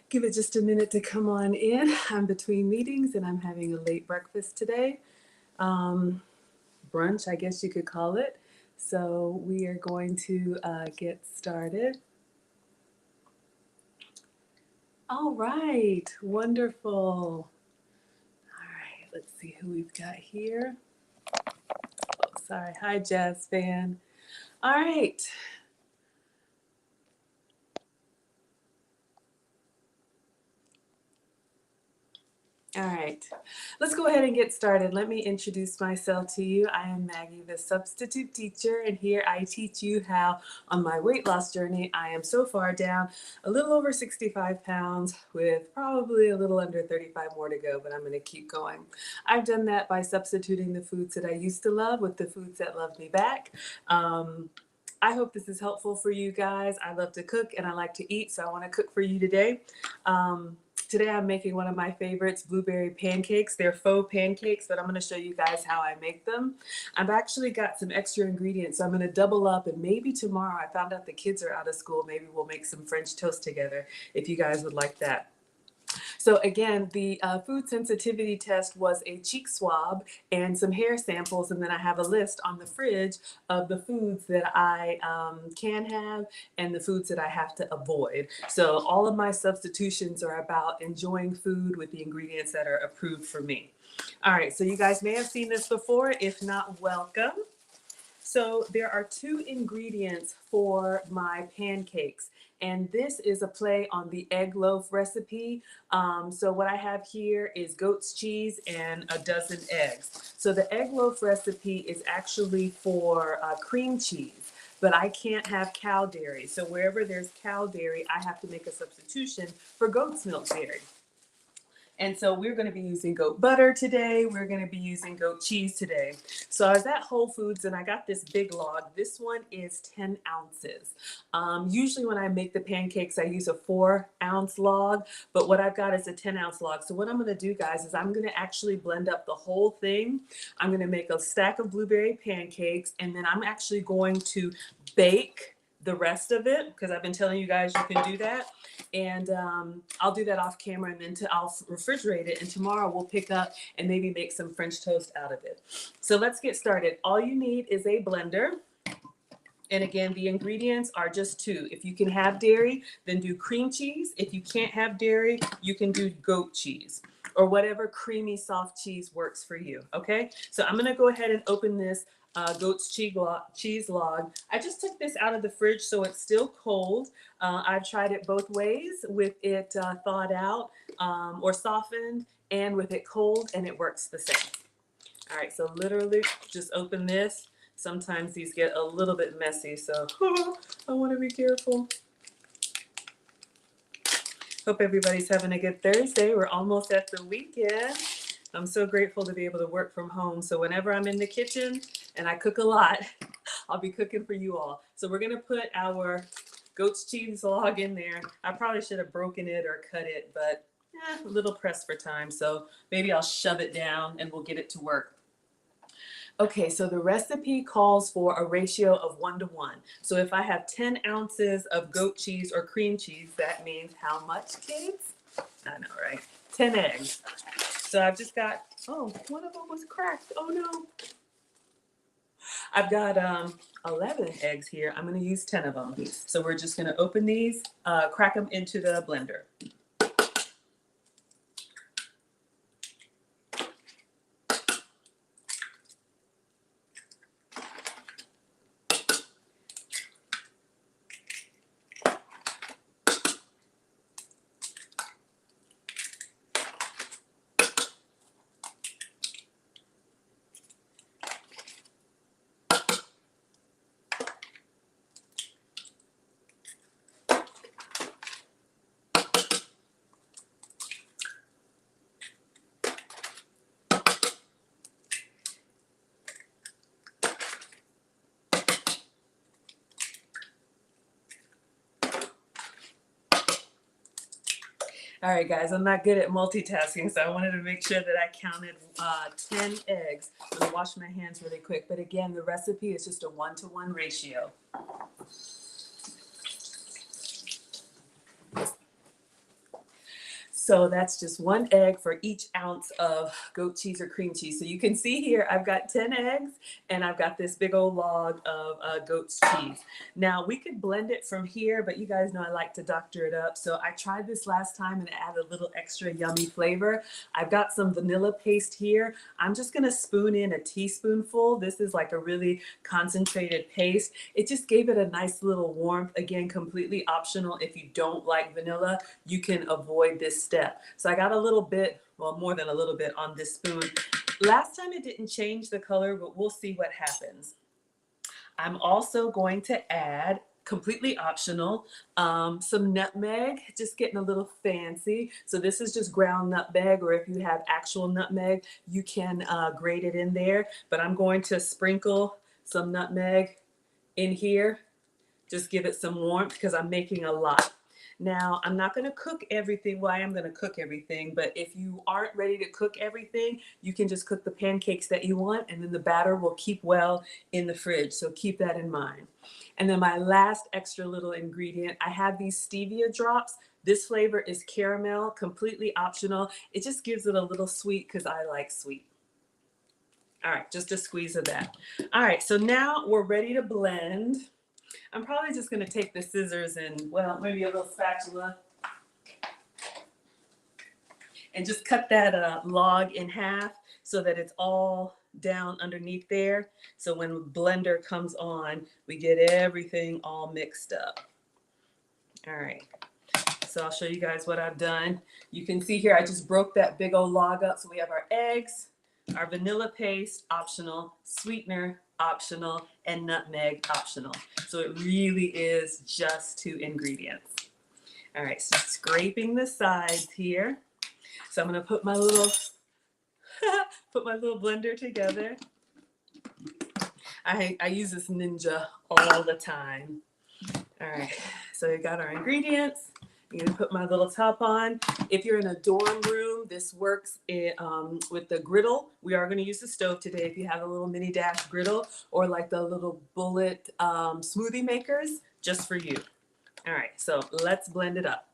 Give it just a minute to come on in. I'm between meetings and I'm having a late breakfast today. Brunch, I guess you could call it. So we are going to get started. All right, wonderful. All right, let's see who we've got here. Oh, sorry. Hi, Jazz fan. All right. All right, let's go ahead and get started. Let me introduce myself to you. I am Maggie, the substitute teacher, and here I teach you how, on my weight loss journey, I am so far down a little over 65 pounds with probably a little under 35 more to go, but I'm going to keep going. I've done that by substituting the foods that I used to love with the foods that love me back. I hope this is helpful for you guys. I love to cook and I like to eat, so I want to cook for you today. Today I'm making one of my favorites, blueberry pancakes. They're faux pancakes, but I'm going to show you guys how I make them. I've actually got some extra ingredients, so I'm going to double up, and maybe tomorrow, I found out the kids are out of school, maybe we'll make some French toast together if you guys would like that. So again, the food sensitivity test was a cheek swab and some hair samples, and then I have a list on the fridge of the foods that I can have and the foods that I have to avoid. So all of my substitutions are about enjoying food with the ingredients that are approved for me. All right, so you guys may have seen this before. If not, welcome. So there are two ingredients for my pancakes, and this is a play on the egg loaf recipe. So what I have here is goat's cheese and a dozen eggs. So the egg loaf recipe is actually for cream cheese, but I can't have cow dairy. So wherever there's cow dairy, I have to make a substitution for goat's milk dairy. And so we're going to be using goat butter today. We're going to be using goat cheese today. So I was at Whole Foods and I got this big log. This one is 10 ounces. Usually when I make the pancakes, I use a 4-ounce log, but what I've got is a 10-ounce log. So what I'm going to do, guys, is I'm going to actually blend up the whole thing. I'm going to make a stack of blueberry pancakes, and then I'm actually going to bake the rest of it, because I've been telling you guys you can do that. And I'll do that off camera, and then I'll refrigerate it, and tomorrow we'll pick up and maybe make some French toast out of it. So let's get started. All you need is a blender. And again, the ingredients are just two. If you can have dairy, then do cream cheese. If you can't have dairy, you can do goat cheese or whatever creamy, soft cheese works for you, okay? So I'm gonna go ahead and open this goat's cheese log. I just took this out of the fridge, so it's still cold. I've tried it both ways, with it thawed out or softened, and with it cold, and it works the same. All right, so literally just open this. Sometimes these get a little bit messy, so I want to be careful. Hope everybody's having a good Thursday. We're almost at the weekend. I'm so grateful to be able to work from home. So whenever I'm in the kitchen, and I cook a lot, I'll be cooking for you all. So we're gonna put our goat's cheese log in there. I probably should have broken it or cut it, but a little pressed for time. So maybe I'll shove it down and we'll get it to work. Okay, so the recipe calls for a ratio of 1-to-1. So if I have 10 ounces of goat cheese or cream cheese, that means how much, kids? I know, right? 10 eggs. So I've just got, oh, one of them was cracked. Oh no. I've got 11 eggs here. I'm going to use 10 of them. So we're just going to open these, crack them into the blender. All right, guys, I'm not good at multitasking, so I wanted to make sure that I counted 10 eggs. I'm going to wash my hands really quick. But again, the recipe is just a 1-to-1 ratio. So that's just 1 egg for each ounce of goat cheese or cream cheese. So you can see here, I've got 10 eggs and I've got this big old log of goat's cheese. Now we could blend it from here, but you guys know I like to doctor it up. So I tried this last time and it added a little extra yummy flavor. I've got some vanilla paste here. I'm just gonna spoon in a teaspoonful. This is like a really concentrated paste. It just gave it a nice little warmth. Again, completely optional. If you don't like vanilla, you can avoid this step. So I got a little bit, well, more than a little bit on this spoon. Last time it didn't change the color, but we'll see what happens. I'm also going to add, completely optional, some nutmeg, just getting a little fancy. So this is just ground nutmeg, or if you have actual nutmeg, you can grate it in there. But I'm going to sprinkle some nutmeg in here, just give it some warmth because I'm making a lot. Now, I'm not going to cook everything. Well, I am going to cook everything, but if you aren't ready to cook everything, you can just cook the pancakes that you want, and then the batter will keep well in the fridge. So keep that in mind. And then my last extra little ingredient, I have these stevia drops. This flavor is caramel, completely optional. It just gives it a little sweet because I like sweet. All right, just a squeeze of that. All right, so now we're ready to blend. I'm probably just going to take the scissors and, well, maybe a little spatula and just cut that log in half so that it's all down underneath there. So when the blender comes on, we get everything all mixed up. All right. So I'll show you guys what I've done. You can see here, I just broke that big old log up. So we have our eggs, our vanilla paste, optional, sweetener, optional, and nutmeg, optional. So it really is just 2 ingredients. All right, so scraping the sides here. So I'm gonna put my little, put my little blender together. I use this Ninja all the time. All right, so we got our ingredients. I'm gonna put my little top on. If you're in a dorm room, this works with the griddle. We are gonna use the stove today. If you have a little mini dash griddle or like the little bullet smoothie makers, just for you. All right, so let's blend it up.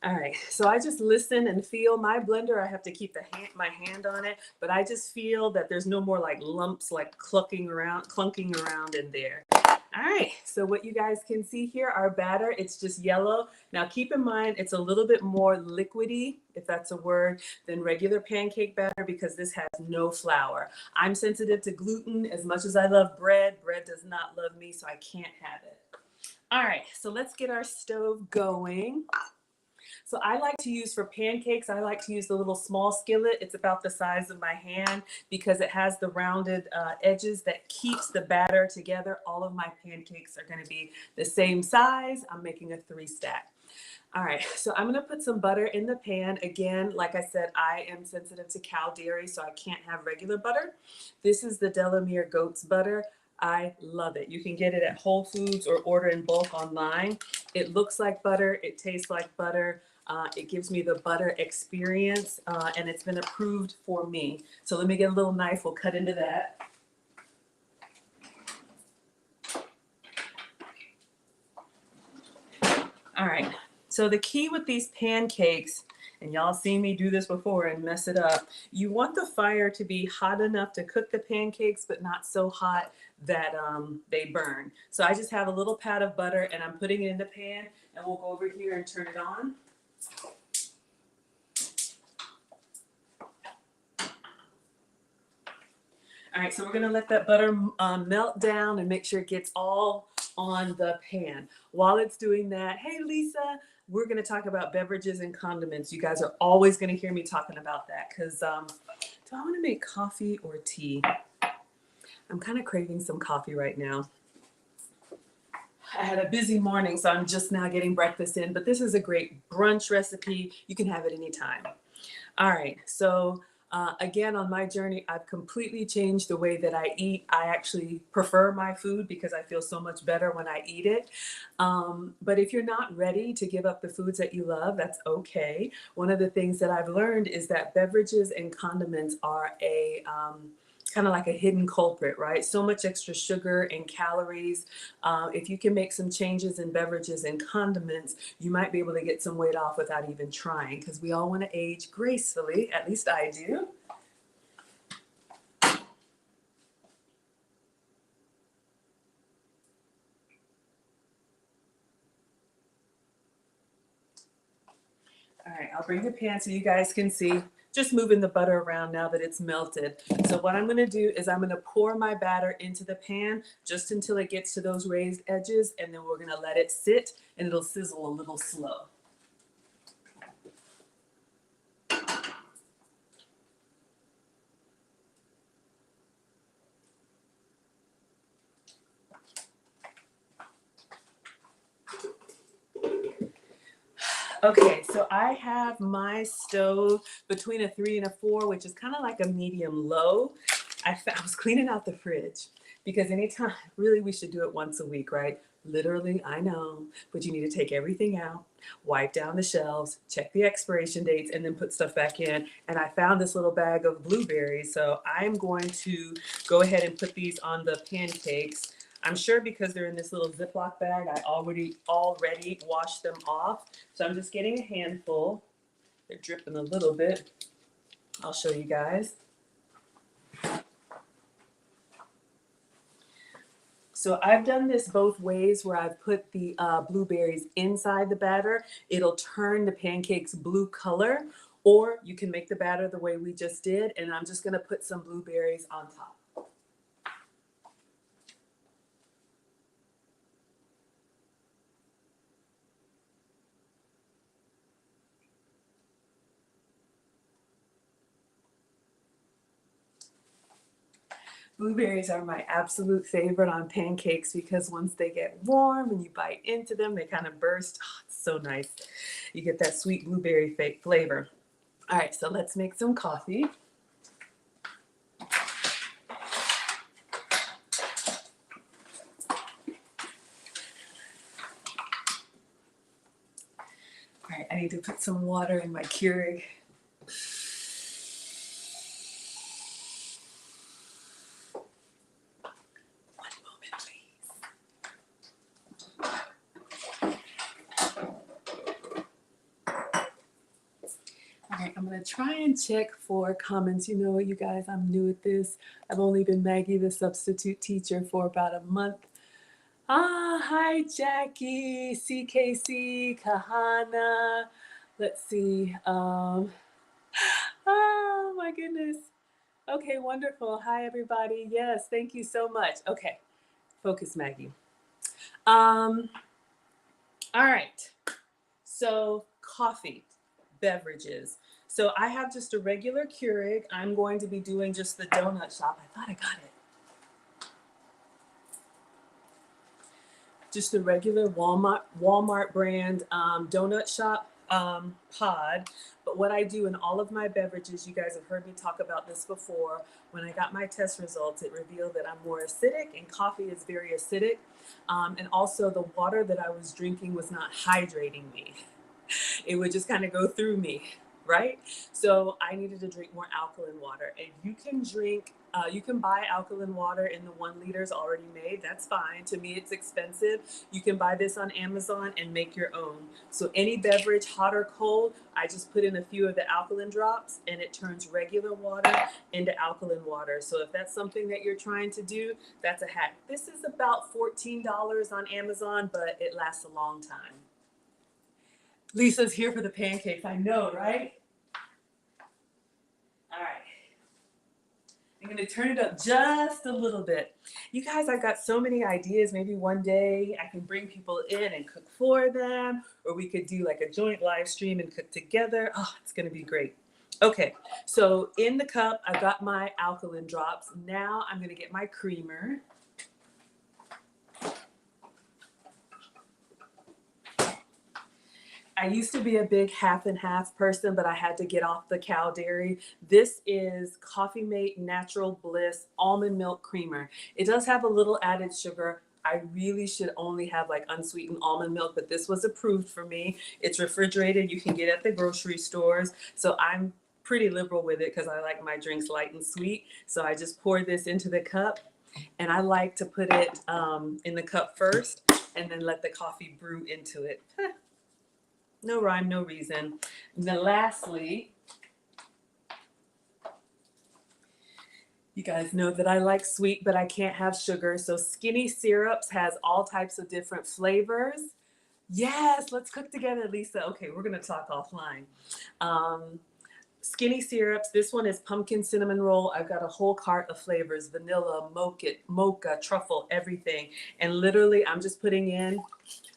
All right, so I just listen and feel my blender. I have to keep my hand on it, but I just feel that there's no more like lumps like clunking around in there. All right, so what you guys can see here, our batter, it's just yellow. Now keep in mind, it's a little bit more liquidy, if that's a word, than regular pancake batter because this has no flour. I'm sensitive to gluten. As much as I love bread, bread does not love me, so I can't have it. All right, so let's get our stove going. So I like to use for pancakes, I like to use the little small skillet. It's about the size of my hand because it has the rounded edges that keeps the batter together. All of my pancakes are going to be the same size. I'm making a 3-stack. All right, so I'm gonna put some butter in the pan. Again, like I said, I am sensitive to cow dairy, so I can't have regular butter. This is the Delamere goat's butter. I love it. You can get it at Whole Foods or order in bulk online. It looks like butter, it tastes like butter. It gives me the butter experience, and it's been approved for me. So let me get a little knife, we'll cut into that. All right. So the key with these pancakes, and y'all seen me do this before and mess it up, you want the fire to be hot enough to cook the pancakes, but not so hot that they burn. So I just have a little pat of butter and I'm putting it in the pan, and we'll go over here and turn it on. All right, so we're gonna let that butter melt down and make sure it gets all on the pan. While it's doing that, hey Lisa, we're gonna talk about beverages and condiments. You guys are always gonna hear me talking about that because do I wanna make coffee or tea? I'm kind of craving some coffee right now. I had a busy morning, so I'm just now getting breakfast in, but this is a great brunch recipe. You can have it anytime. All right, so Again, on my journey, I've completely changed the way that I eat. I actually prefer my food because I feel so much better when I eat it. But if you're not ready to give up the foods that you love, that's okay. One of the things that I've learned is that beverages and condiments are a kind of like a hidden culprit, right? So much extra sugar and calories. If you can make some changes in beverages and condiments, you might be able to get some weight off without even trying, because we all want to age gracefully. At least I do. All right, I'll bring the pan so you guys can see. Just moving the butter around now that it's melted. So what I'm gonna do is I'm gonna pour my batter into the pan just until it gets to those raised edges, and then we're gonna let it sit and it'll sizzle a little slow. Okay, so I have my stove between a 3 and a 4, which is kind of like a medium low. I was cleaning out the fridge because anytime, really, we should do it once a week, right? Literally, I know, but you need to take everything out, wipe down the shelves, check the expiration dates, and then put stuff back in. And I found this little bag of blueberries, so I'm going to go ahead and put these on the pancakes. I'm sure because they're in this little Ziploc bag, I already washed them off. So I'm just getting a handful. They're dripping a little bit. I'll show you guys. So I've done this both ways where I've put the blueberries inside the batter. It'll turn the pancakes blue color, or you can make the batter the way we just did, and I'm just gonna put some blueberries on top. Blueberries are my absolute favorite on pancakes because once they get warm and you bite into them, they kind of burst. Oh, it's so nice. You get that sweet blueberry flavor. All right, so let's make some coffee. All right, I need to put some water in my Keurig. Right, I'm gonna try and check for comments. You know, you guys, I'm new at this. I've only been Maggie, the substitute teacher, for about a month. Hi Jackie, CKC, Kahana. Let's see. Oh my goodness. Okay, wonderful. Hi everybody. Yes, thank you so much. Okay, focus, Maggie. All right. So coffee, beverages. So I have just a regular Keurig. I'm going to be doing just the donut shop. I thought I got it. Just a regular Walmart brand donut shop pod. But what I do in all of my beverages, you guys have heard me talk about this before. When I got my test results, it revealed that I'm more acidic, and coffee is very acidic. And also, the water that I was drinking was not hydrating me. It would just kind of go through me, right? So I needed to drink more alkaline water. And you can buy alkaline water in the 1 liters already made. That's fine. To me, it's expensive. You can buy this on Amazon and make your own. So any beverage, hot or cold, I just put in a few of the alkaline drops and it turns regular water into alkaline water. So if that's something that you're trying to do, that's a hack. This is about $14 on Amazon, but it lasts a long time. Lisa's here for the pancakes. I know, right? All right. I'm going to turn it up just a little bit. You guys, I've got so many ideas. Maybe one day I can bring people in and cook for them, or we could do like a joint live stream and cook together. Oh, it's going to be great. Okay, so in the cup, I've got my alkaline drops. Now I'm going to get my creamer. I used to be a big half and half person, but I had to get off the cow dairy. This is Coffee Mate Natural Bliss Almond Milk Creamer. It does have a little added sugar. I really should only have like unsweetened almond milk, but this was approved for me. It's refrigerated. You can get it at the grocery stores. So I'm pretty liberal with it because I like my drinks light and sweet. So I just pour this into the cup, and I like to put it in the cup first and then let the coffee brew into it. No rhyme, no reason. And then lastly, you guys know that I like sweet, but I can't have sugar. So Skinny Syrups has all types of different flavors. Yes, let's cook together, Lisa. Okay, we're gonna talk offline. Skinny Syrups, this one is pumpkin cinnamon roll. I've got a whole cart of flavors, vanilla, mocha, truffle, everything. And literally I'm just putting in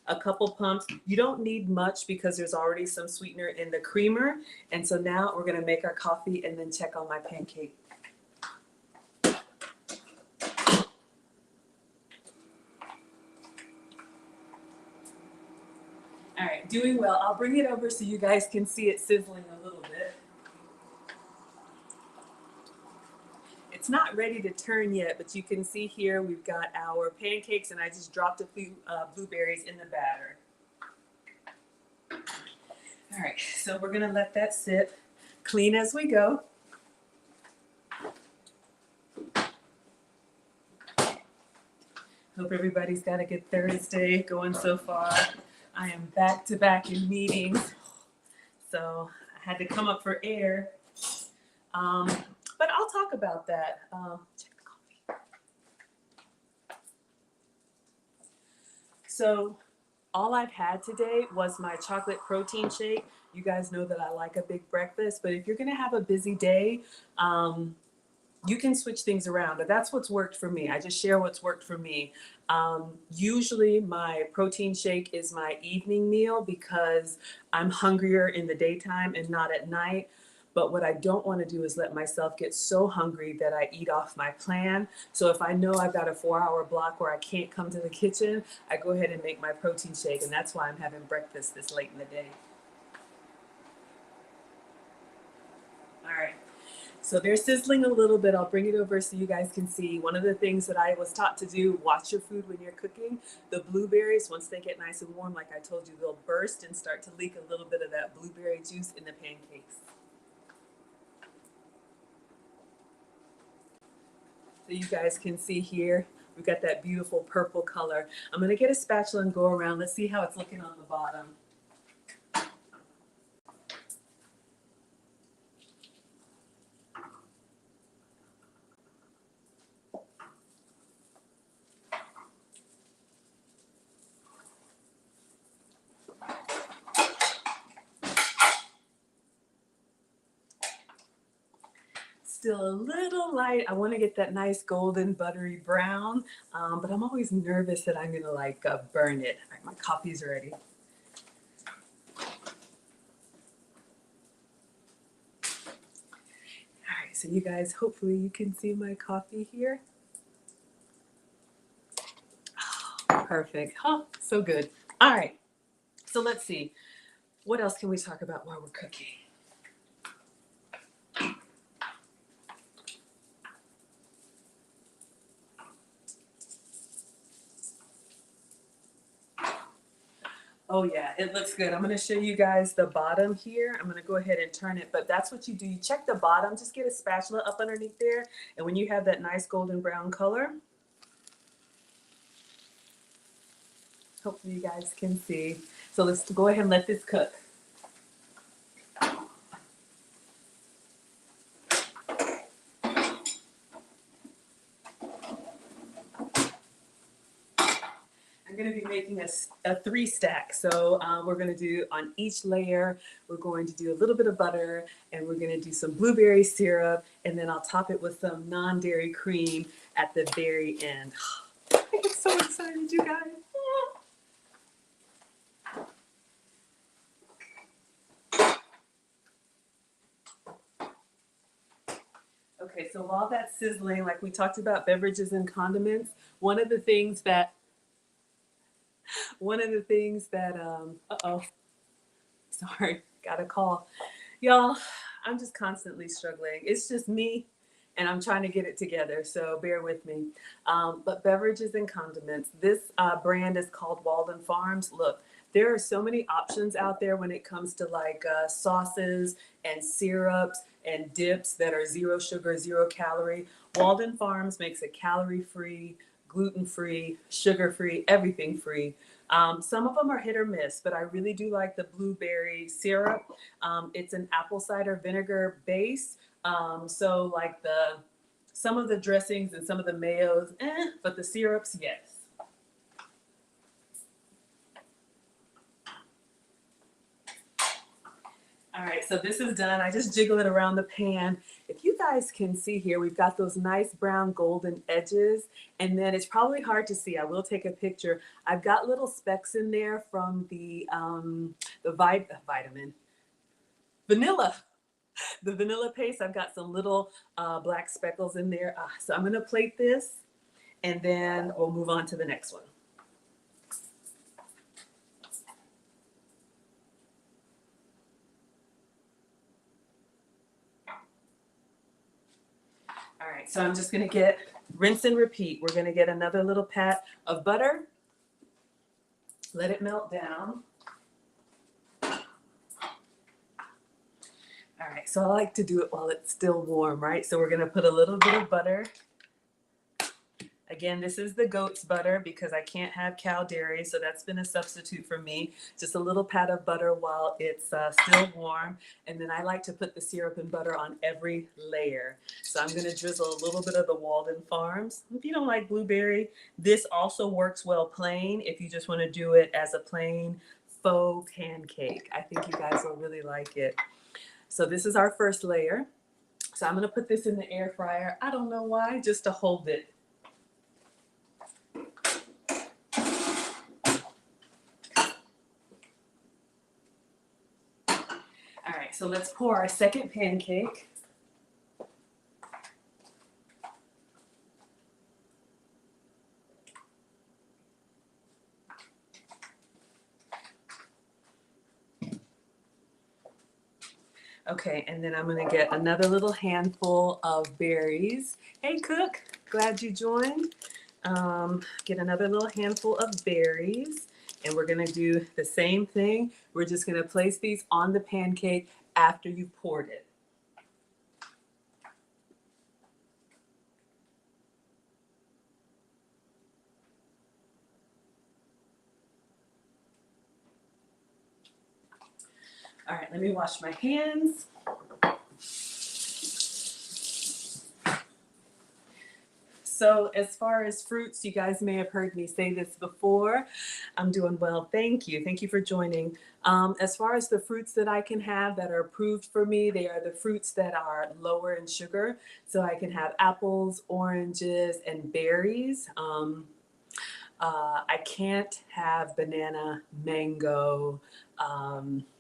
a couple pumps. You don't need much because there's already some sweetener in the creamer. And so now we're gonna make our coffee and then check on my pancake. All right, doing well. I'll bring it over so you guys can see it sizzling a little bit. It's not ready to turn yet, but you can see here we've got our pancakes, and I just dropped a few blueberries in the batter. All right, so we're gonna let that sit, clean as we go. Hope everybody's got a good Thursday going so far. I am back to back in meetings, so I had to come up for air. But I'll talk about that. Check the coffee. So all I've had today was my chocolate protein shake. You guys know that I like a big breakfast, but if you're gonna have a busy day, you can switch things around. But that's what's worked for me. I just share what's worked for me. Usually my protein shake is my evening meal because I'm hungrier in the daytime and not at night. But what I don't want to do is let myself get so hungry that I eat off my plan. So if I know I've got a 4-hour block where I can't come to the kitchen, I go ahead and make my protein shake. And that's why I'm having breakfast this late in the day. All right. So they're sizzling a little bit. I'll bring it over so you guys can see. One of the things that I was taught to do, watch your food when you're cooking. The blueberries, once they get nice and warm, like I told you, they'll burst and start to leak a little bit of that blueberry juice in the pancakes. So you guys can see here, we've got that beautiful purple color. I'm gonna get a spatula and go around. Let's see how it's looking on the bottom. Still a little light. I want to get that nice golden buttery brown, but I'm always nervous that I'm gonna like burn it. All right, my coffee's ready. All right, so you guys, hopefully you can see my coffee here. Oh, perfect. Oh, so good. All right, so let's see. What else can we talk about while we're cooking? Oh yeah, it looks good. I'm gonna show you guys the bottom here. I'm gonna go ahead and turn it, but that's what you do. You check the bottom, just get a spatula up underneath there, and when you have that nice golden brown color, hopefully you guys can see. So let's go ahead and let this cook. I'm going to be making a 3-stack. So we're going to do on each layer, we're going to do a little bit of butter, and we're going to do some blueberry syrup, and then I'll top it with some non-dairy cream at the very end. I get so excited, you guys. Okay, so while that's sizzling, like we talked about beverages and condiments, one of the things that uh-oh, Sorry, got a call. Y'all, I'm just constantly struggling. It's just me, and I'm trying to get it together, so bear with me. But Beverages and Condiments, this brand is called Walden Farms. Look, there are so many options out there when it comes to like sauces and syrups and dips that are zero sugar, zero calorie. Walden Farms makes a calorie free, gluten free, sugar free, everything free. Some of them are hit or miss, but I really do like the blueberry syrup. It's an apple cider vinegar base. So like some of the dressings and some of the mayos, but the syrups, yes. All right, so this is done. I just jiggle it around the pan. If you guys can see here, we've got those nice brown golden edges, and then it's probably hard to see. I will take a picture. I've got little specks in there from vitamin vanilla. The vanilla paste. I've got some little black speckles in there. So I'm gonna plate this, and then we'll move on to the next one. All right, so I'm just gonna rinse and repeat. We're gonna get another little pat of butter, let it melt down. All right, so I like to do it while it's still warm, right? So we're gonna put a little bit of butter. Again, this is the goat's butter because I can't have cow dairy, so that's been a substitute for me. Just a little pat of butter while it's still warm. And then I like to put the syrup and butter on every layer. So I'm gonna drizzle a little bit of the Walden Farms. If you don't like blueberry, this also works well plain if you just wanna do it as a plain faux pancake. I think you guys will really like it. So this is our first layer. So I'm gonna put this in the air fryer. I don't know why, just to hold it. All right, so let's pour our second pancake. Okay, and then I'm gonna get another little handful of berries. Hey, Cook, glad you joined. Get another little handful of berries, and we're gonna do the same thing. We're just gonna place these on the pancake after you've poured it. All right, let me wash my hands. So as far as fruits, you guys may have heard me say this before. I'm doing well. Thank you. Thank you for joining. As far as the fruits that I can have that are approved for me, they are the fruits that are lower in sugar. So I can have apples, oranges, and berries. I can't have banana, mango,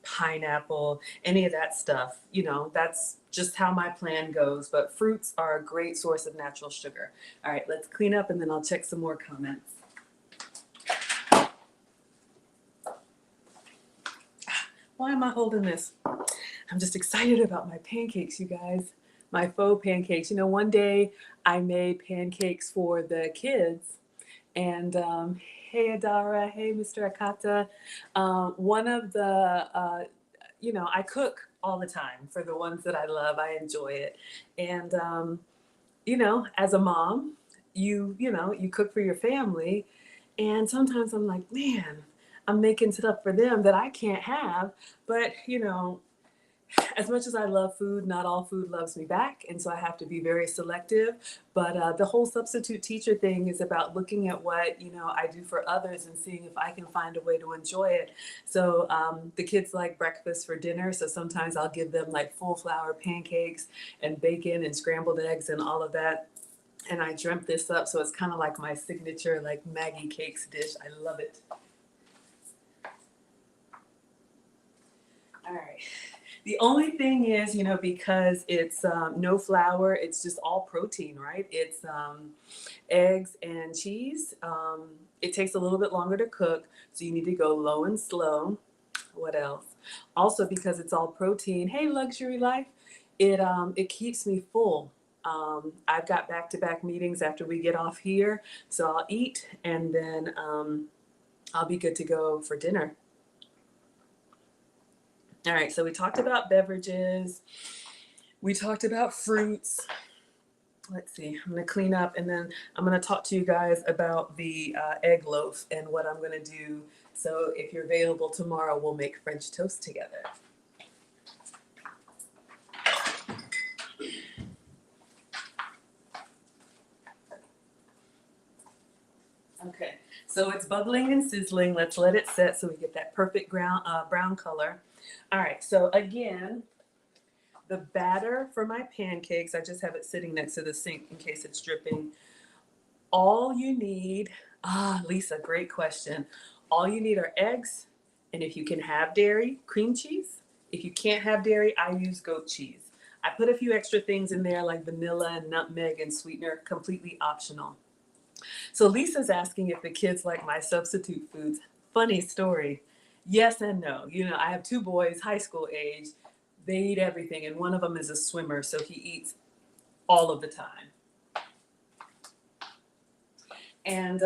pineapple, any of that stuff. You know, that's just how my plan goes. But fruits are a great source of natural sugar. All right, let's clean up and then I'll check some more comments. Why am I holding this? I'm just excited about my pancakes, you guys. My faux pancakes. You know, one day I made pancakes for the kids. And hey, Adara, hey, Mr. Akata. One of the, I cook all the time for the ones that I love. I enjoy it. And, as a mom, you cook for your family. And sometimes I'm like, man, I'm making stuff for them that I can't have. But, as much as I love food, not all food loves me back. And so I have to be very selective. But the whole substitute teacher thing is about looking at what, I do for others and seeing if I can find a way to enjoy it. So the kids like breakfast for dinner. So sometimes I'll give them like full flour pancakes and bacon and scrambled eggs and all of that. And I dreamt this up. So it's kind of like my signature, like Maggie cakes dish. I love it. All right. The only thing is, because it's no flour, it's just all protein, right? It's eggs and cheese. It takes a little bit longer to cook, so you need to go low and slow. What else? Also, because it's all protein, hey, luxury life, it keeps me full. I've got back-to-back meetings after we get off here, so I'll eat and then I'll be good to go for dinner. All right, so we talked about beverages, we talked about fruits. Let's see, I'm gonna clean up and then I'm gonna talk to you guys about the egg loaf and what I'm gonna do. So if you're available tomorrow, we'll make French toast together. Okay, so it's bubbling and sizzling. Let's let it set so we get that perfect brown color. All right, so again, the batter for my pancakes, I just have it sitting next to the sink in case it's dripping. All you need, Lisa, great question. All you need are eggs, and if you can have dairy, cream cheese. If you can't have dairy, I use goat cheese. I put a few extra things in there like vanilla and nutmeg and sweetener, completely optional. So Lisa's asking if the kids like my substitute foods. Funny story. Yes and no. You know, I have two boys, high school age. They eat everything, and one of them is a swimmer, so he eats all of the time. And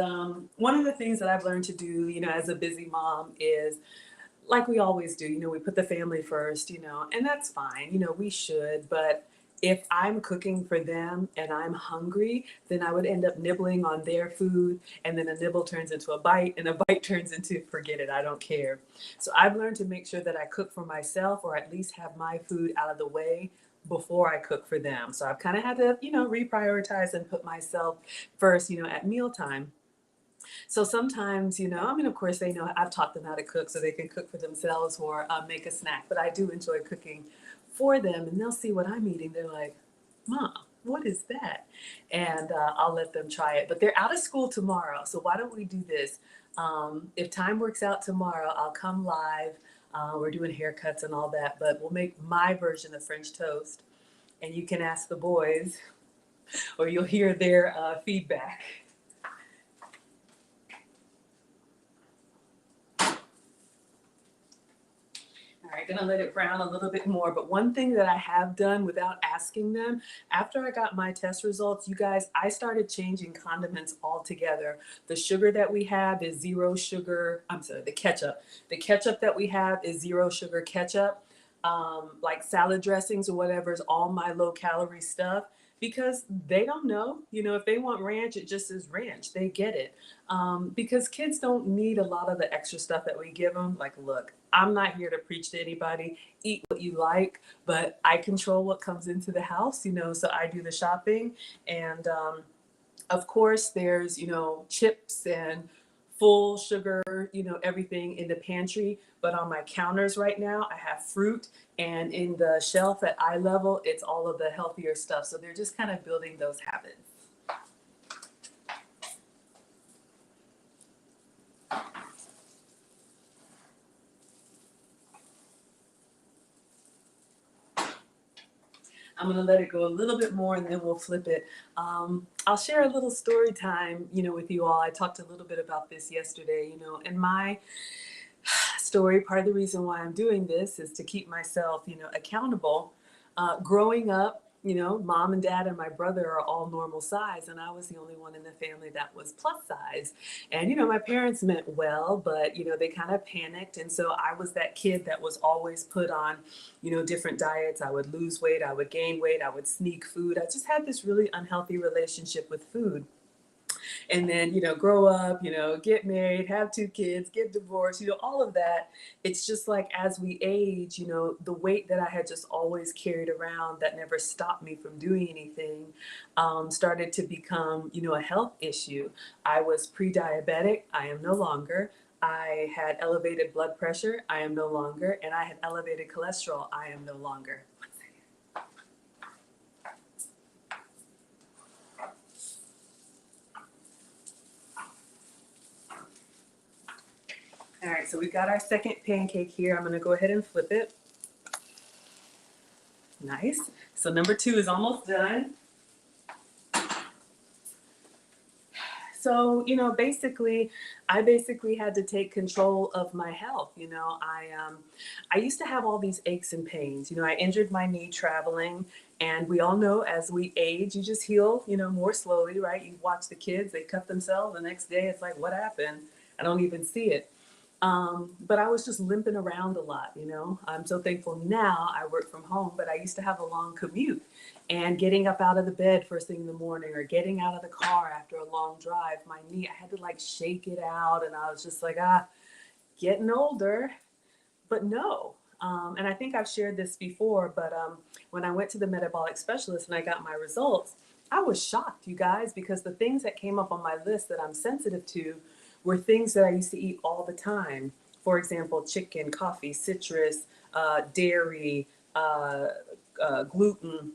one of the things that I've learned to do, you know, as a busy mom is like we always do, you know, we put the family first, you know, and that's fine, you know, we should. But if I'm cooking for them and I'm hungry, then I would end up nibbling on their food, and then a nibble turns into a bite, and a bite turns into forget it, I don't care. So I've learned to make sure that I cook for myself, or at least have my food out of the way before I cook for them. So I've kind of had to, you know, reprioritize and put myself first, you know, at mealtime. So sometimes, you know, I mean, of course, they know I've taught them how to cook so they can cook for themselves or make a snack. But I do enjoy cooking for them, and they'll see what I'm eating. They're like, Mom, what is that? And I'll let them try it. But they're out of school tomorrow. So why don't we do this? If time works out tomorrow, I'll come live. We're doing haircuts and all that, but we'll make my version of French toast. And you can ask the boys, or you'll hear their feedback. All right, gonna let it brown a little bit more. But one thing that I have done without asking them, after I got my test results, you guys, I started changing condiments altogether. The sugar that we have is zero sugar. I'm sorry, the ketchup. The ketchup that we have is zero sugar ketchup. Like salad dressings or whatever is all my low calorie stuff, because they don't know, you know, if they want ranch, it just is ranch. They get it. Because kids don't need a lot of the extra stuff that we give them. Like, look, I'm not here to preach to anybody. Eat what you like, but I control what comes into the house, you know, so I do the shopping. And of course, there's, you know, chips and full sugar, you know, everything in the pantry. But on my counters right now, I have fruit. And in the shelf at eye level, it's all of the healthier stuff. So they're just kind of building those habits. I'm gonna let it go a little bit more and then we'll flip it. I'll share a little story time, you know, with you all. I talked a little bit about this yesterday, you know, and my story, part of the reason why I'm doing this is to keep myself, you know, accountable. Growing up, you know, mom and dad and my brother are all normal size, and I was the only one in the family that was plus size. And, you know, my parents meant well, but, you know, they kind of panicked. And so I was that kid that was always put on, you know, different diets. I would lose weight, I would gain weight, I would sneak food. I just had this really unhealthy relationship with food. And then, you know, grow up, you know, get married, have two kids, get divorced, you know, all of that. It's just like as we age, you know, the weight that I had just always carried around that never stopped me from doing anything started to become, you know, a health issue. I was pre-diabetic. I am no longer. I had elevated blood pressure. I am no longer. And I had elevated cholesterol. I am no longer. All right, so we've got our second pancake here. I'm gonna go ahead and flip it. Nice. So number 2 is almost done. So, basically, I basically had to take control of my health. I used to have all these aches and pains. I injured my knee traveling, and we all know as we age, you just heal, more slowly, right? You watch the kids, they cut themselves. The next day, it's like, what happened? I don't even see it. But I was just limping around a lot. I'm so thankful now I work from home, but I used to have a long commute and getting up out of the bed first thing in the morning or getting out of the car after a long drive, my knee, I had to like shake it out. And I was just like, getting older, but no. And I think I've shared this before, but when I went to the metabolic specialist and I got my results, I was shocked, you guys, because the things that came up on my list that I'm sensitive to were things that I used to eat all the time. For example, chicken, coffee, citrus, dairy, gluten.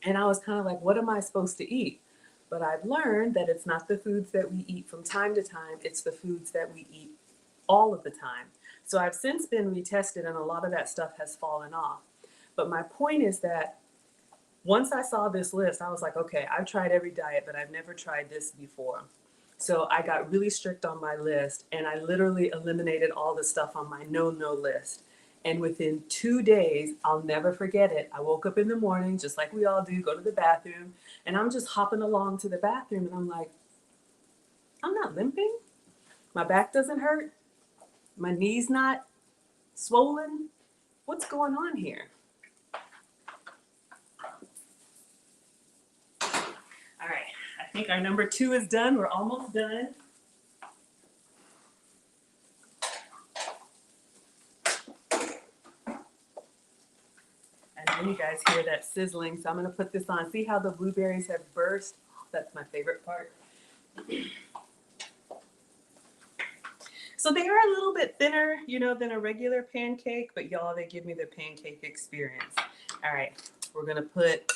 And I was kind of like, what am I supposed to eat? But I've learned that it's not the foods that we eat from time to time, it's the foods that we eat all of the time. So I've since been retested and a lot of that stuff has fallen off. But my point is that once I saw this list, I was like, okay, I've tried every diet, but I've never tried this before. So I got really strict on my list and I literally eliminated all the stuff on my no list. And within 2 days, I'll never forget it. I woke up in the morning, just like we all do, go to the bathroom, and I'm just hopping along to the bathroom and I'm like, I'm not limping. My back doesn't hurt. My knee's not swollen. What's going on here? All right, I think our number 2 is done. We're almost done. I know you guys hear that sizzling, so I'm going to put this on. See how the blueberries have burst? That's my favorite part. So they are a little bit thinner, than a regular pancake, but y'all, they give me the pancake experience. All right, we're going to put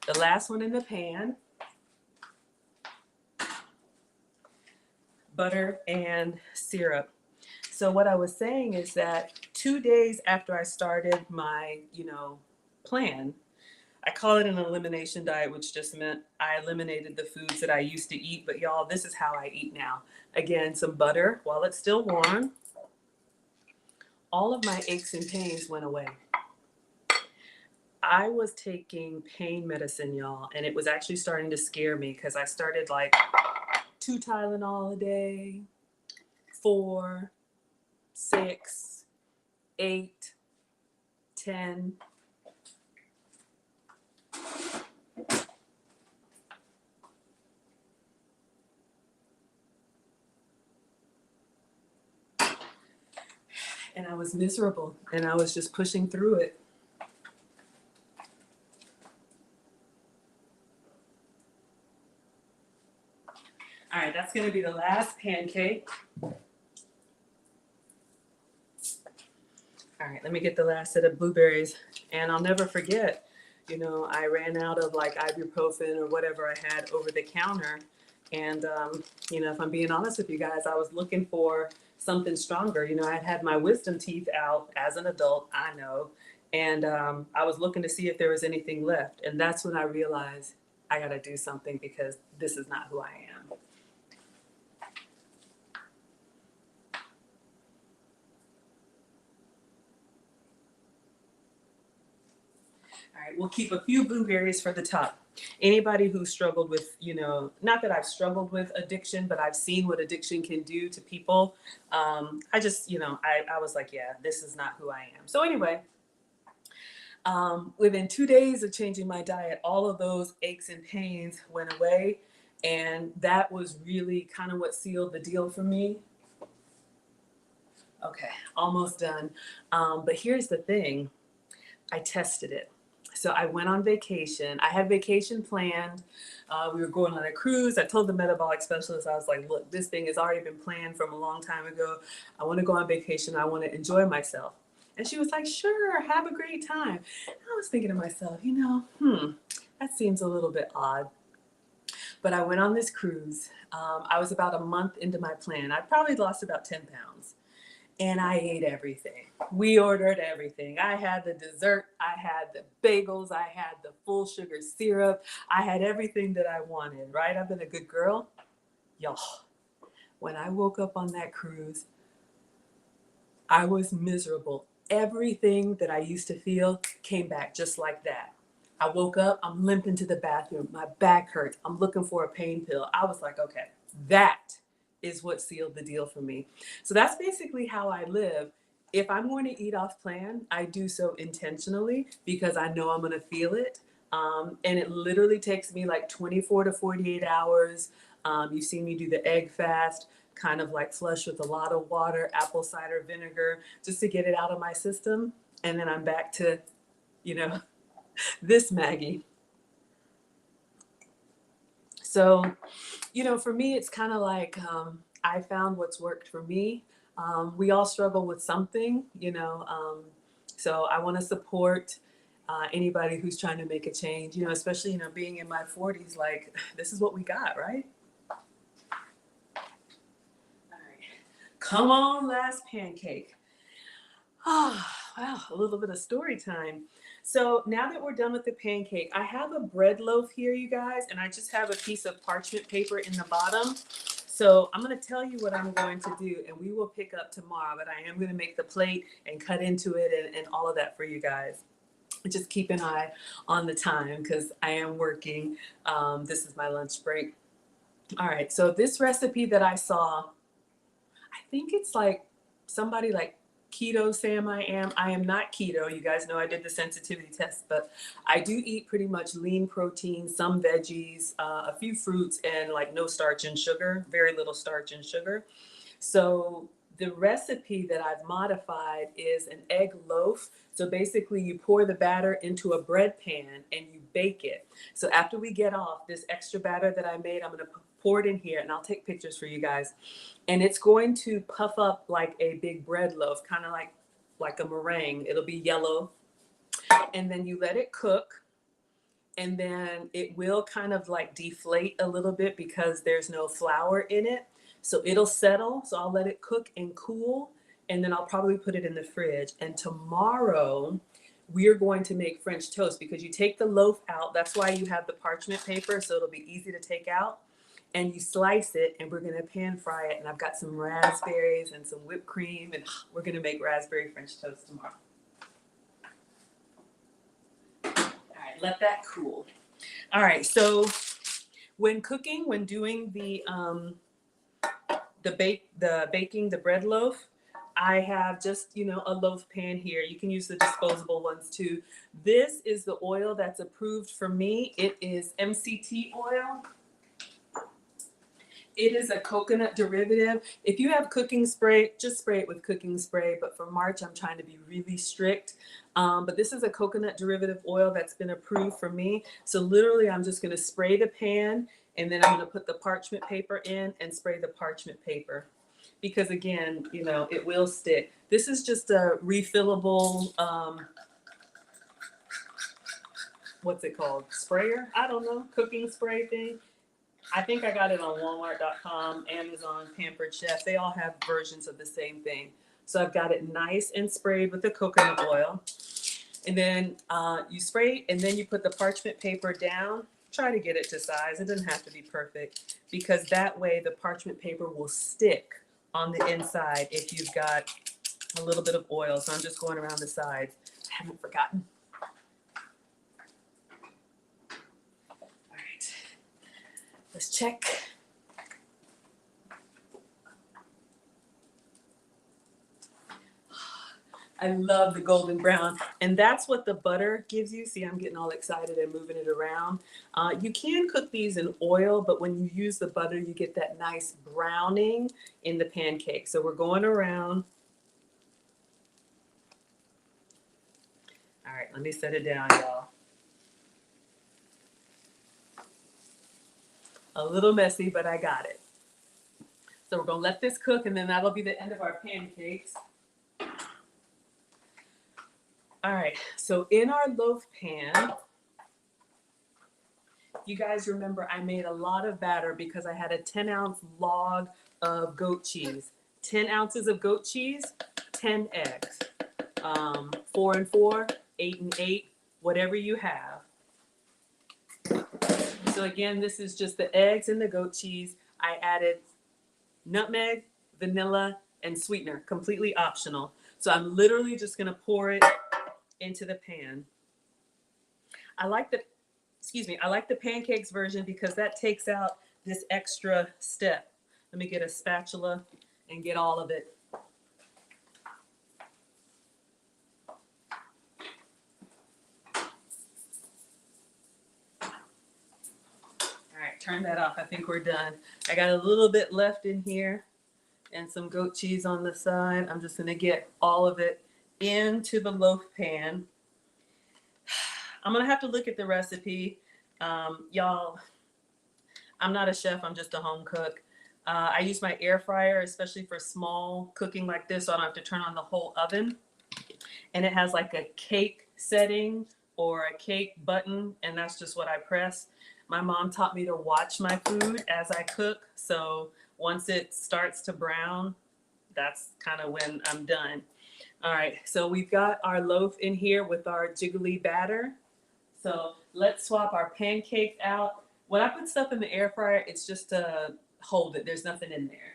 the last one in the pan. Butter and syrup. So what I was saying is that 2 days after I started my, plan, I call it an elimination diet, which just meant I eliminated the foods that I used to eat. But y'all, this is how I eat now. Again, some butter while it's still warm. All of my aches and pains went away. I was taking pain medicine, y'all, and it was actually starting to scare me because I started like 2 Tylenol a day, 4, 6, 8, 10. And I was miserable and I was just pushing through it. All right, that's going to be the last pancake. All right, let me get the last set of blueberries. And I'll never forget, I ran out of like ibuprofen or whatever I had over the counter. And, if I'm being honest with you guys, I was looking for something stronger. I'd had my wisdom teeth out as an adult, I know. And I was looking to see if there was anything left. And that's when I realized I got to do something because this is not who I am. All right, we'll keep a few blueberries for the top. Anybody who struggled with, not that I've struggled with addiction, but I've seen what addiction can do to people. I just, I was like, yeah, this is not who I am. So anyway, within 2 days of changing my diet, all of those aches and pains went away. And that was really kind of what sealed the deal for me. Okay, almost done. But here's the thing. I tested it. So I went on vacation. I had vacation planned. We were going on a cruise. I told the metabolic specialist, I was like, look, this thing has already been planned from a long time ago. I want to go on vacation. I want to enjoy myself. And she was like, sure, have a great time. And I was thinking to myself, that seems a little bit odd. But I went on this cruise. I was about a month into my plan. I probably lost about 10 pounds. And I ate everything. We ordered everything. I had the dessert. I had the bagels. I had the full sugar syrup. I had everything that I wanted, right? I've been a good girl. Y'all, when I woke up on that cruise, I was miserable. Everything that I used to feel came back just like that. I woke up, I'm limping to the bathroom. My back hurts. I'm looking for a pain pill. I was like, okay, that is what sealed the deal for me. So that's basically how I live. If I'm going to eat off plan, I do so intentionally because I know I'm going to feel it. And it literally takes me like 24 to 48 hours. You see me do the egg fast, kind of like flush with a lot of water, apple cider vinegar, just to get it out of my system. And then I'm back to, you know, this Maggie. So, for me, it's kind of like I found what's worked for me. We all struggle with something. So I want to support anybody who's trying to make a change, especially, being in my 40s, like this is what we got, right? All right. Come on, last pancake. Ah, wow, a little bit of story time. So now that we're done with the pancake, I have a bread loaf here, you guys, and I just have a piece of parchment paper in the bottom. So I'm going to tell you what I'm going to do, and we will pick up tomorrow, but I am going to make the plate and cut into it and all of that for you guys. Just keep an eye on the time because I am working. This is my lunch break. All right, so this recipe that I saw, I think it's like somebody like keto Sam I am. I am not keto. You guys know I did the sensitivity test, but I do eat pretty much lean protein, some veggies, a few fruits, and like no starch and sugar, very little starch and sugar. So the recipe that I've modified is an egg loaf. So basically you pour the batter into a bread pan and you bake it. So after we get off, this extra batter that I made, I'm going to pour it in here and I'll take pictures for you guys. And it's going to puff up like a big bread loaf, kind of like a meringue. It'll be yellow. And then you let it cook. And then it will kind of like deflate a little bit because there's no flour in it. So it'll settle. So I'll let it cook and cool. And then I'll probably put it in the fridge. And tomorrow we're going to make French toast because you take the loaf out. That's why you have the parchment paper. So it'll be easy to take out. And you slice it and we're going to pan fry it. And I've got some raspberries and some whipped cream. And we're going to make raspberry French toast tomorrow. Let that cool. All right, so when cooking, when doing the baking the bread loaf, I have just a loaf pan here. You can use the disposable ones too. This is the oil that's approved for me. It is MCT oil. It is a coconut derivative. If you have cooking spray, just spray it with cooking spray. But for March, I'm trying to be really strict. But this is a coconut derivative oil that's been approved for me. So literally, I'm just going to spray the pan and then I'm going to put the parchment paper in and spray the parchment paper. Because again, it will stick. This is just a refillable, what's it called? Sprayer? I don't know. Cooking spray thing. I think I got it on Walmart.com, Amazon, Pampered Chef. They all have versions of the same thing. So I've got it nice and sprayed with the coconut oil. And then you spray and then you put the parchment paper down. Try to get it to size. It doesn't have to be perfect because that way the parchment paper will stick on the inside if you've got a little bit of oil. So I'm just going around the sides. I haven't forgotten. Let's check. I love the golden brown. And that's what the butter gives you. See, I'm getting all excited and moving it around. You can cook these in oil, but when you use the butter, you get that nice browning in the pancake. So we're going around. All right, let me set it down, y'all. A little messy, but I got it. So we're going to let this cook, and then that'll be the end of our pancakes. All right, so in our loaf pan, you guys remember I made a lot of batter because I had a 10-ounce log of goat cheese. 10 ounces of goat cheese, 10 eggs. 4 and 4, 8 and 8, whatever you have. So again, this is just the eggs and the goat cheese. I added nutmeg, vanilla, and sweetener, completely optional. So I'm literally just gonna pour it into the pan. I like the, I like the pancakes version because that takes out this extra step. Let me get a spatula and get all of it. All right, turn that off. I think we're done. I got a little bit left in here and some goat cheese on the side. I'm just gonna get all of it into the loaf pan. I'm gonna have to look at the recipe. Y'all, I'm not a chef, I'm just a home cook. I use my air fryer, especially for small cooking like this, so I don't have to turn on the whole oven. And it has like a cake setting or a cake button, and that's just what I press. My mom taught me to watch my food as I cook, so once it starts to brown, that's kind of when I'm done. All right, so we've got our loaf in here with our jiggly batter. So let's swap our pancakes out. When I put stuff in the air fryer, it's just to hold it. There's nothing in there.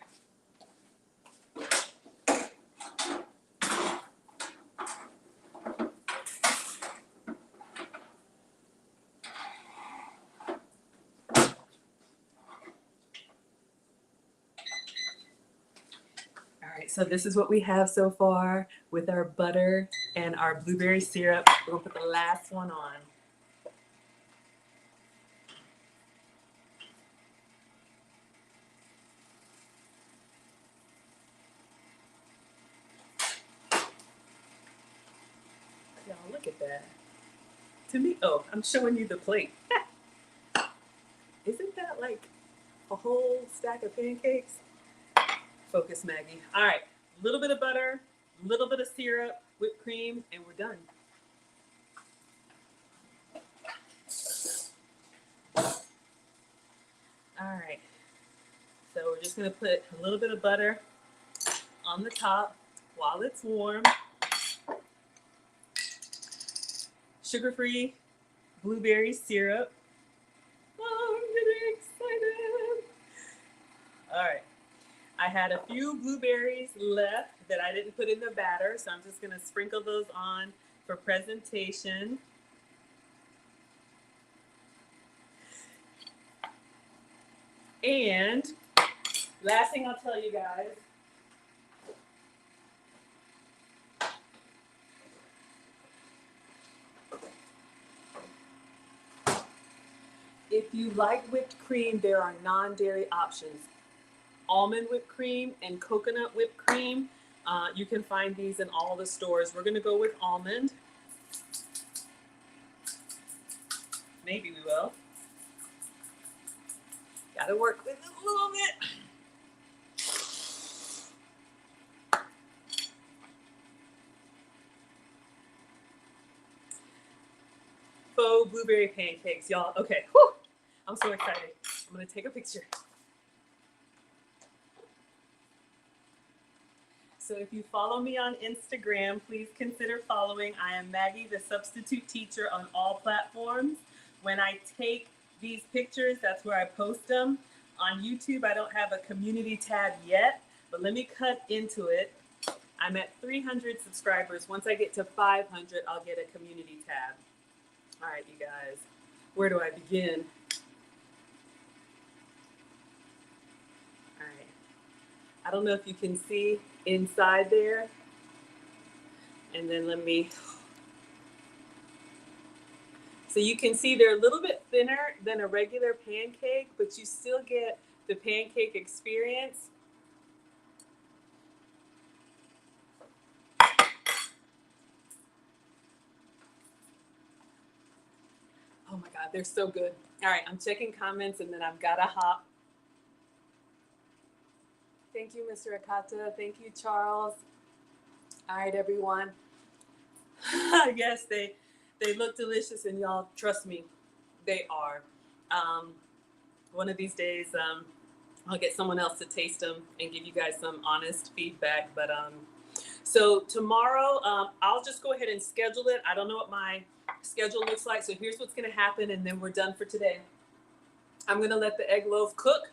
All right, so this is what we have so far with our butter and our blueberry syrup. We'll put the last one on. Y'all, look at that. To me, oh, I'm showing you the plate. Isn't that like a whole stack of pancakes? Focus, Maggie. All right, a little bit of butter, a little bit of syrup, whipped cream, and we're done. All right, so we're just gonna put a little bit of butter on the top while it's warm. Sugar-free blueberry syrup. Oh, I'm getting excited. All right, I had a few blueberries left that I didn't put in the batter, so I'm just gonna sprinkle those on for presentation. And last thing I'll tell you guys, if you like whipped cream, there are non-dairy options. Almond whipped cream and coconut whipped cream. You can find these in all the stores. We're gonna go with almond. Maybe we will. Gotta work with it a little bit. Faux blueberry pancakes, y'all. Okay, whew. I'm so excited. I'm gonna take a picture. So if you follow me on Instagram, please consider following. I am Maggie, the substitute teacher, on all platforms. When I take these pictures, that's where I post them. On YouTube, I don't have a community tab yet, but let me cut into it. I'm at 300 subscribers. Once I get to 500, I'll get a community tab. All right, you guys, where do I begin? All right, I don't know if you can see inside there. And then so you can see they're a little bit thinner than a regular pancake, but you still get the pancake experience. Oh my God, they're so good. All right, I'm checking comments and then I've got to hop. Thank you, Mr. Akata. Thank you, Charles. All right, everyone. Yes, they look delicious, and y'all, trust me, they are. One of these days, I'll get someone else to taste them and give you guys some honest feedback. But so tomorrow, I'll just go ahead and schedule it. I don't know what my schedule looks like, so here's what's going to happen, and then we're done for today. I'm going to let the egg loaf cook.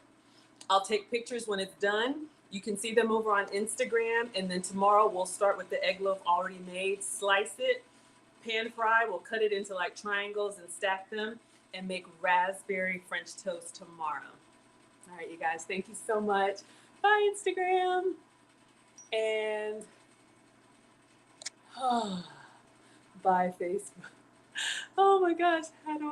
I'll take pictures when it's done. You can see them over on Instagram. And then tomorrow we'll start with the egg loaf already made. Slice it, pan fry. We'll cut it into like triangles and stack them and make raspberry French toast tomorrow. All right, you guys, thank you so much. Bye, Instagram. And bye, Facebook. Oh my gosh, how do